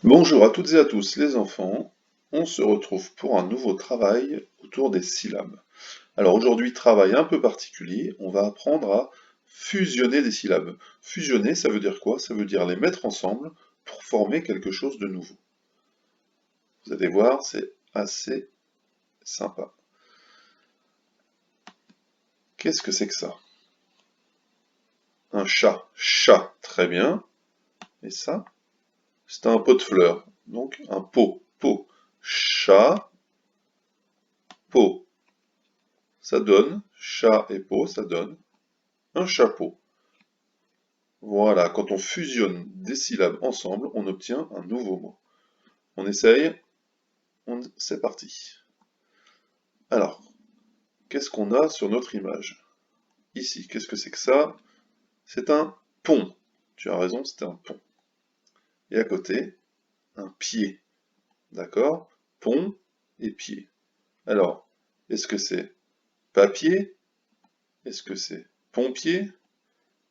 Bonjour à toutes et à tous les enfants, on se retrouve pour un nouveau travail autour des syllabes. Alors aujourd'hui, travail un peu particulier, on va apprendre à fusionner des syllabes. Fusionner, ça veut dire quoi? Ça veut dire les mettre ensemble pour former quelque chose de nouveau. Vous allez voir, c'est assez sympa. Qu'est-ce que c'est que ça? Un chat. Chat, très bien. Et ça? C'est un pot de fleurs. Donc un pot. Pot. Chat, pot. Ça donne, chat et pot, ça donne un chapeau. Voilà, quand on fusionne des syllabes ensemble, on obtient un nouveau mot. On essaye, c'est parti. Alors, qu'est-ce qu'on a sur notre image? Ici, qu'est-ce que c'est que ça? C'est un pont. Tu as raison, c'est un pont. Et à côté, un pied. D'accord? Pont et pied. Alors, est-ce que c'est papier? Est-ce que c'est pompier?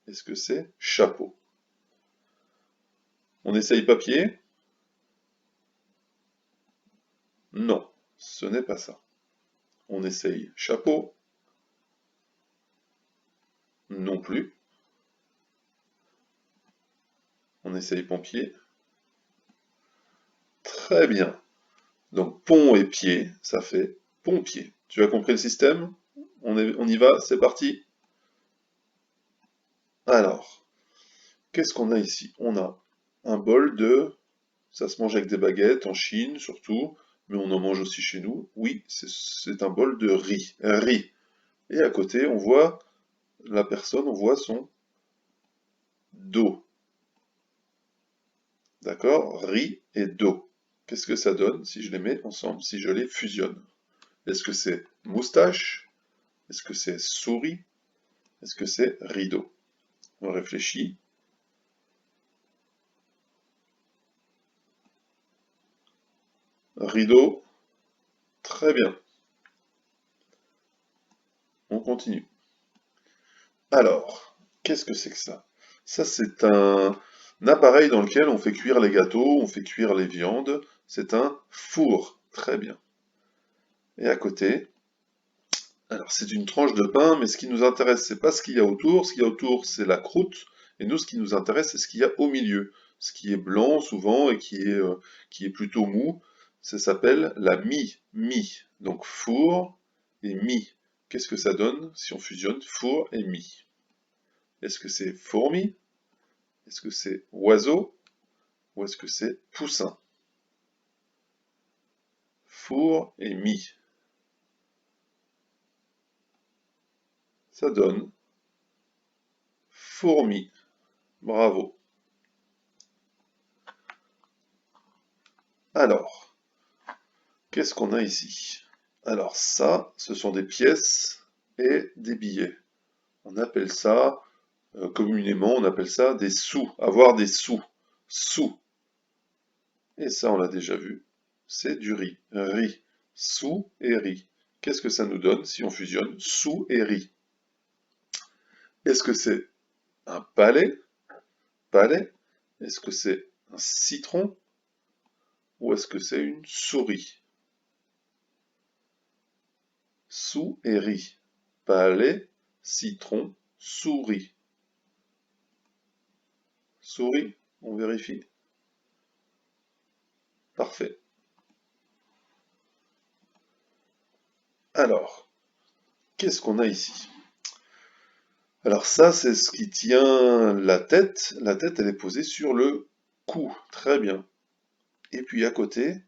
Est-ce que c'est chapeau? On essaye papier? Non, ce n'est pas ça. On essaye chapeau? Non plus. On essaye pompier? Très bien. Donc pont et pied, ça fait pompier. Tu as compris le système? On y va, c'est parti. Alors, qu'est-ce qu'on a ici? On a un bol de... Ça se mange avec des baguettes, en Chine surtout, mais on en mange aussi chez nous. Oui, c'est un bol de riz. Riz. Et à côté, on voit la personne, on voit son dos. D'accord? Riz et dos. Qu'est-ce que ça donne si je les mets ensemble, si je les fusionne? Est-ce que c'est moustache? Est-ce que c'est souris? Est-ce que c'est rideau? On réfléchit. Rideau, très bien. On continue. Alors, qu'est-ce que c'est que ça? Ça, c'est un appareil dans lequel on fait cuire les gâteaux, on fait cuire les viandes. C'est un four, très bien. Et à côté, alors c'est une tranche de pain, mais ce qui nous intéresse, c'est pas ce qu'il y a autour. Ce qu'il y a autour, c'est la croûte. Et nous, ce qui nous intéresse, c'est ce qu'il y a au milieu. Ce qui est blanc souvent et qui est plutôt mou. Ça s'appelle la mie. Mie. Donc four et mie. Qu'est-ce que ça donne si on fusionne four et mie? Est-ce que c'est fourmi? Est-ce que c'est oiseau? Ou est-ce que c'est poussin? Four et mie. Ça donne fourmi. Bravo. Alors, qu'est-ce qu'on a ici? Alors ça, ce sont des pièces et des billets. On appelle ça, communément, on appelle ça des sous. Avoir des sous. Sous. Et ça, on l'a déjà vu. C'est du riz. Riz. Sous et riz. Qu'est-ce que ça nous donne si on fusionne sous et riz? Est-ce que c'est un palais? Palais? Est-ce que c'est un citron? Ou est-ce que c'est une souris? Sous et riz. Palais, citron, souris. Souris, on vérifie. Parfait. Alors, qu'est-ce qu'on a ici? Alors ça, c'est ce qui tient la tête. La tête, elle est posée sur le cou. Très bien. Et puis à côté,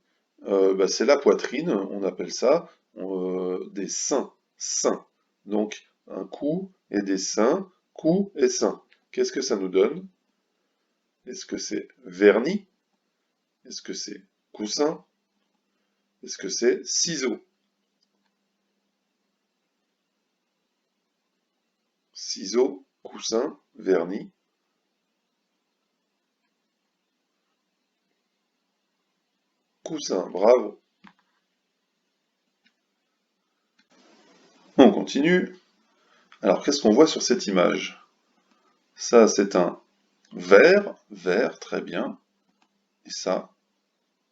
bah, c'est la poitrine. On appelle ça des seins. Seins. Donc un cou et des seins. Cou et seins. Qu'est-ce que ça nous donne? Est-ce que c'est vernis? Est-ce que c'est coussin? Est-ce que c'est ciseaux? Ciseaux, coussin, vernis. Coussin, bravo. On continue. Alors, qu'est-ce qu'on voit sur cette image? Ça, c'est un verre, vert, très bien. Et ça,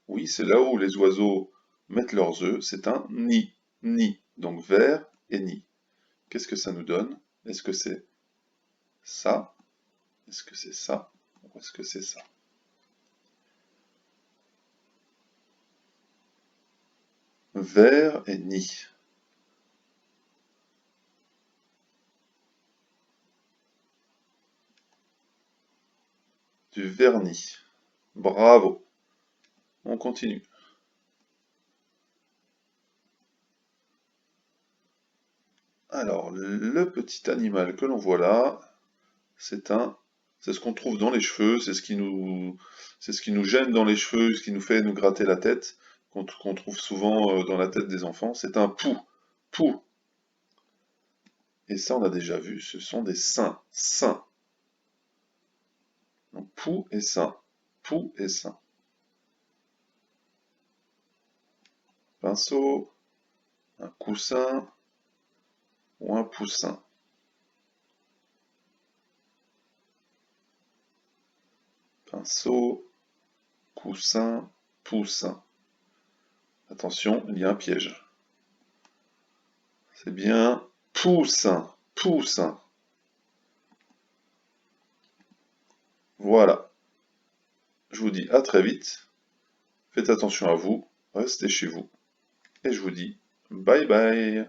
Oui, c'est là où les oiseaux mettent leurs œufs. C'est un nid. Nid. Donc ver et nid. Qu'est-ce que ça nous donne? Est-ce que c'est ça? Est-ce que c'est ça? Ou est-ce que c'est ça? Ver et nid. Du vernis. Bravo. On continue. Alors, le petit animal que l'on voit là, c'est ce qu'on trouve dans les cheveux, c'est ce qui nous gêne dans les cheveux, ce qui nous fait nous gratter la tête, qu'on trouve souvent dans la tête des enfants. C'est un pou. Pou. Et ça, on a déjà vu, ce sont des seins. Seins. Donc, pou et sein. Pou et sein. Pinceau, un coussin ou un poussin. Pinceau, coussin, poussin. Attention, il y a un piège. C'est bien poussin, poussin. Voilà. Je vous dis à très vite. Faites attention à vous, restez chez vous. Et je vous dis bye bye.